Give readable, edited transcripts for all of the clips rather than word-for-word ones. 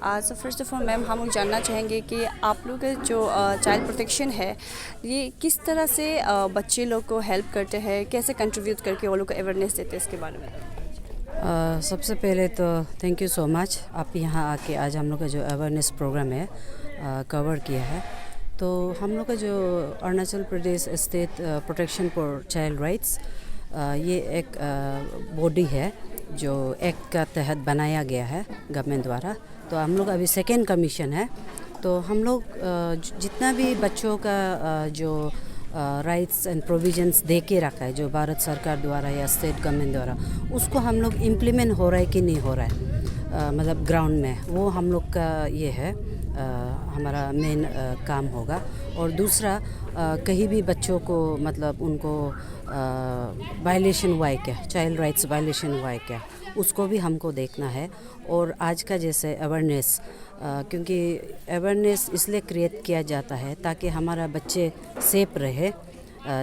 So first of all ma'am हम लोग जानना चाहेंगे कि आप लोग का जो चाइल्ड प्रोटेक्शन है ये किस तरह से बच्चे लोग को हेल्प करते हैं, कैसे कंट्रीब्यूट करके वो लोग को अवेयरनेस देते हैं, इसके बारे में। सबसे पहले तो थैंक यू सो मच, आप यहाँ आके आज हम लोग का जो अवेयरनेस प्रोग्राम है कवर किया है। तो हम लोग का जो Arunachal Pradesh state protection for child rights, ये एक बॉडी है जो एक्ट का तहत बनाया गया है गवर्नमेंट द्वारा। तो हम लोग अभी सेकेंड कमीशन है। तो हम लोग जितना भी बच्चों का जो राइट्स एंड प्रोविजंस दे के रखा है जो भारत सरकार द्वारा या स्टेट गवर्नमेंट द्वारा, उसको हम लोग इम्प्लीमेंट हो रहा है कि नहीं हो रहा है, मतलब ग्राउंड में, वो हम लोग का ये है हमारा मेन काम होगा। और दूसरा कहीं भी बच्चों को मतलब उनको वायलेशन हुआ है क्या, चाइल्ड राइट्स वायलेशन हुआ है क्या, उसको भी हमको देखना है। और आज का जैसे अवेयरनेस, क्योंकि अवेयरनेस इसलिए क्रिएट किया जाता है ताकि हमारा बच्चे सेफ रहे,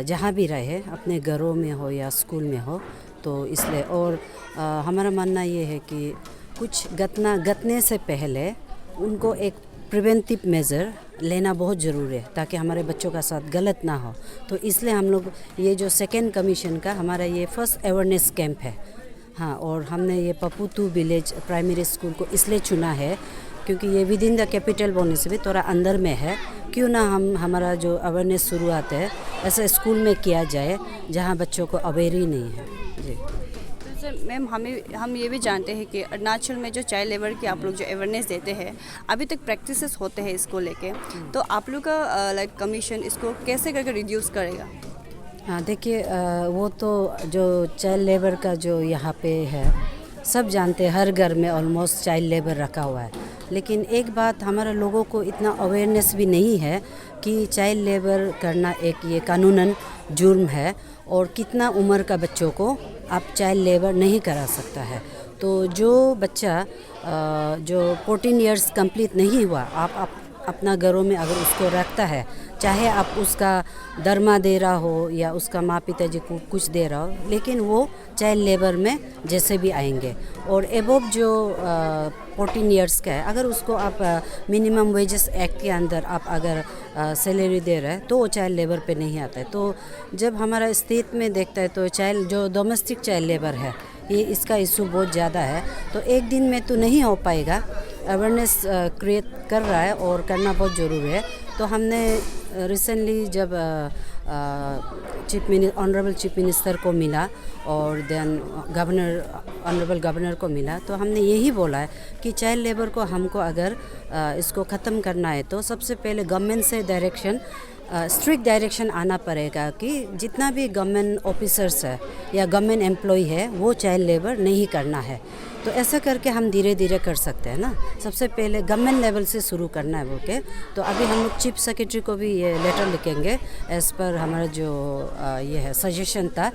जहाँ भी रहे, अपने घरों में हो या स्कूल में हो। तो इसलिए और हमारा मानना ये है कि कुछ घटने से पहले उनको एक प्रिवेंटिव मेज़र लेना बहुत ज़रूरी है ताकि हमारे बच्चों का साथ गलत ना हो। तो इसलिए हम लोग ये जो सेकेंड कमीशन का हमारा ये फर्स्ट अवेयरनेस कैंप है। हाँ, और हमने ये पपुतू विलेज प्राइमरी स्कूल को इसलिए चुना है क्योंकि ये विद इन द कैपिटल बोलने से भी थोड़ा अंदर में है। क्यों ना हमारा जो अवेयरनेस शुरुआत है ऐसा स्कूल में किया जाए जहाँ बच्चों को अवेयर ही नहीं है। जी सर मैम, हम ये भी जानते हैं कि अरुणाचल में जो चाइल्ड लेबर की आप लोग जो अवेयरनेस देते हैं, अभी तक प्रैक्टिसेस होते हैं इसको लेके, तो आप लोग का लाइक कमीशन इसको कैसे करके रिड्यूस करेगा? हाँ, देखिए वो तो जो चाइल्ड लेबर का जो यहाँ पे है सब जानते हैं, हर घर में ऑलमोस्ट चाइल्ड लेबर रखा हुआ है। लेकिन एक बात हमारे लोगों को इतना अवेयरनेस भी नहीं है कि चाइल्ड लेबर करना एक ये कानूनन जुर्म है और कितना उम्र का बच्चों को आप चाइल्ड लेबर नहीं करा सकता है। तो जो बच्चा जो 14 इयर्स कंप्लीट नहीं हुआ, आप अपना घरों में अगर उसको रखता है, चाहे आप उसका दरमा दे रहा हो या उसका माँ पिताजी को कुछ दे रहा हो, लेकिन वो चाइल्ड लेबर में जैसे भी आएंगे। और एबोव जो 14 इयर्स का है, अगर उसको आप मिनिमम वेजेस एक्ट के अंदर आप अगर सैलरी दे रहे हैं तो वो चाइल्ड लेबर पे नहीं आता है। तो जब हमारा स्टेट में देखता है तो चाइल्ड जो डोमेस्टिक चाइल्ड लेबर है, ये इसका इशू बहुत ज़्यादा है। तो एक दिन में तो नहीं हो पाएगा, अवेयरनेस क्रिएट कर रहा है और करना बहुत ज़रूरी है। तो हमने रिसेंटली जब ऑनरेबल चीफ मिनिस्टर को मिला और देन ऑनरेबल गवर्नर को मिला, तो हमने यही बोला है कि चाइल्ड लेबर को हमको अगर इसको ख़त्म करना है तो सबसे पहले गवर्नमेंट से डायरेक्शन, स्ट्रिक्ट डायरेक्शन आना पड़ेगा कि जितना भी गवर्नमेंट ऑफिसर्स है या गवर्नमेंट एम्प्लॉय है वो चाइल्ड लेबर नहीं करना है। तो ऐसा करके हम धीरे धीरे कर सकते हैं ना। सबसे पहले गवर्नमेंट लेवल से शुरू करना है बोल के। तो अभी हम लोग चीफ सेक्रेटरी को भी ये लेटर लिखेंगे एज़ पर हमारा जो ये है सजेशन था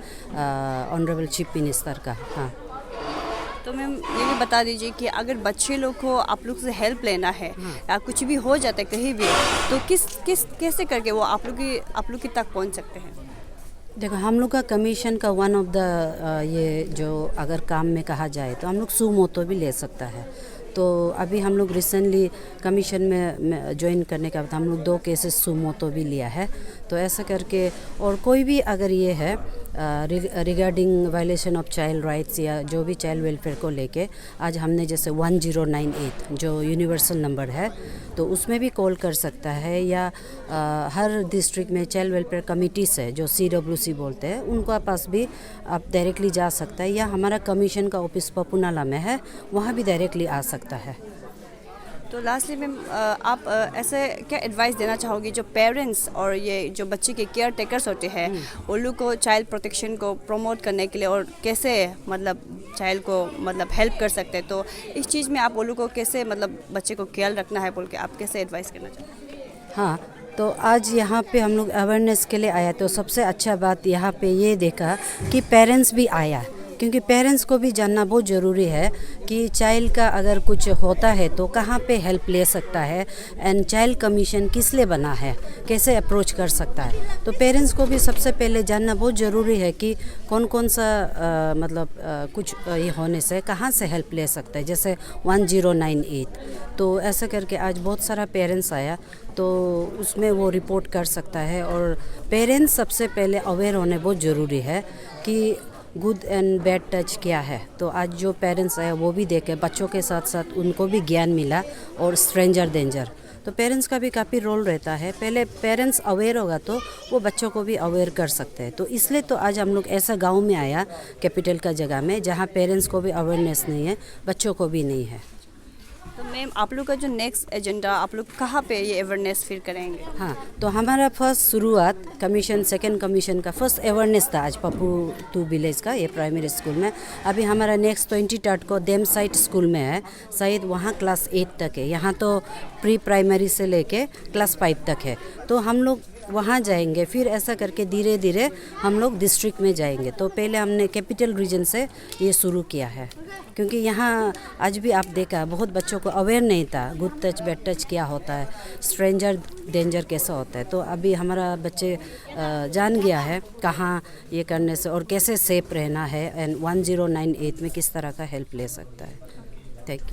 ऑनरेबल चीफ मिनिस्टर का। हाँ, तो मैम ये भी बता दीजिए कि अगर बच्चे लोग को आप लोग से हेल्प लेना है या कुछ भी हो जाता है कहीं भी, तो कैसे करके वो आप लोग की तक पहुंच सकते हैं? देखो, हम लोग का कमीशन का वन ऑफ द ये जो अगर काम में कहा जाए तो हम लोग सुमोटो भी ले सकता है। तो अभी हम लोग रिसेंटली कमीशन में ज्वाइन करने के बाद हम लोग 2 केसेस सुमोटो भी लिया है। तो ऐसा करके, और कोई भी अगर ये है regarding violation of child rights या जो भी चाइल्ड वेलफेयर को लेके, आज हमने जैसे 1098 जो यूनिवर्सल नंबर है तो उसमें भी कॉल कर सकता है, या हर डिस्ट्रिक्ट में चाइल्ड वेलफेयर कमिटीज़ है जो CWC बोलते हैं, उनका पास भी आप डायरेक्टली जा सकता है, या हमारा कमीशन का ऑफिस पपुनाला में है, वहाँ भी डायरेक्टली आ सकता है। तो लास्टली मैम, आप ऐसे क्या एडवाइस देना चाहोगी जो पेरेंट्स और ये जो बच्चे के केयर टेकर्स होते हैं, उन लोग को चाइल्ड प्रोटेक्शन को प्रमोट करने के लिए और कैसे मतलब चाइल्ड को मतलब हेल्प कर सकते हैं? तो इस चीज़ में आप उन लोग को कैसे मतलब बच्चे को ख्याल रखना है बोल के आप कैसे एडवाइस करना चाहोगे? हाँ, तो आज यहाँ पे हम लोग अवेयरनेस के लिए आया, तो सबसे अच्छा बात यहाँ पे ये देखा कि पेरेंट्स भी आया, क्योंकि पेरेंट्स को भी जानना बहुत ज़रूरी है कि चाइल्ड का अगर कुछ होता है तो कहाँ पे हेल्प ले सकता है, एंड चाइल्ड कमीशन किस लिए बना है, कैसे अप्रोच कर सकता है। तो पेरेंट्स को भी सबसे पहले जानना बहुत ज़रूरी है कि कौन कौन सा कुछ ये होने से कहाँ से हेल्प ले सकता है। जैसे 1098 तो ऐसा करके आज बहुत सारा पेरेंट्स आया, तो उसमें वो रिपोर्ट कर सकता है। और पेरेंट्स सबसे पहले अवेयर होने बहुत ज़रूरी है कि गुड एंड बैड टच क्या है। तो आज जो पेरेंट्स आए वो भी देखे, बच्चों के साथ साथ उनको भी ज्ञान मिला, और स्ट्रेंजर डेंजर। तो पेरेंट्स का भी काफ़ी रोल रहता है। पहले पेरेंट्स अवेयर होगा तो वो बच्चों को भी अवेयर कर सकते हैं। तो इसलिए तो आज हम लोग ऐसा गांव में आया, कैपिटल का जगह में, जहां पेरेंट्स को भी अवेयरनेस नहीं है, बच्चों को भी नहीं है। तो मैम, आप लोग का जो नेक्स्ट एजेंडा, आप लोग कहाँ पे ये अवेयरनेस फिर करेंगे? हाँ, तो हमारा फर्स्ट शुरुआत कमीशन, सेकंड कमीशन का फर्स्ट अवेयरनेस था आज पप्पू 2 विलेज का, ये प्राइमरी स्कूल में। अभी हमारा नेक्स्ट 23 को देम साइट स्कूल में है, शायद वहाँ क्लास 8 तक है। यहाँ तो प्री प्राइमरी से लेके क्लास 5 तक है। तो हम लोग वहाँ जाएंगे, फिर ऐसा करके धीरे धीरे हम लोग डिस्ट्रिक्ट में जाएंगे। तो पहले हमने कैपिटल रीजन से ये शुरू किया है, क्योंकि यहाँ आज भी आप देखा बहुत बच्चों को अवेयर नहीं था, गुड टच बैड टच क्या होता है, स्ट्रेंजर डेंजर कैसा होता है। तो अभी हमारा बच्चे जान गया है कहाँ ये करने से और कैसे सेफ रहना है, एंड 1098 में किस तरह का हेल्प ले सकता है। Thank you.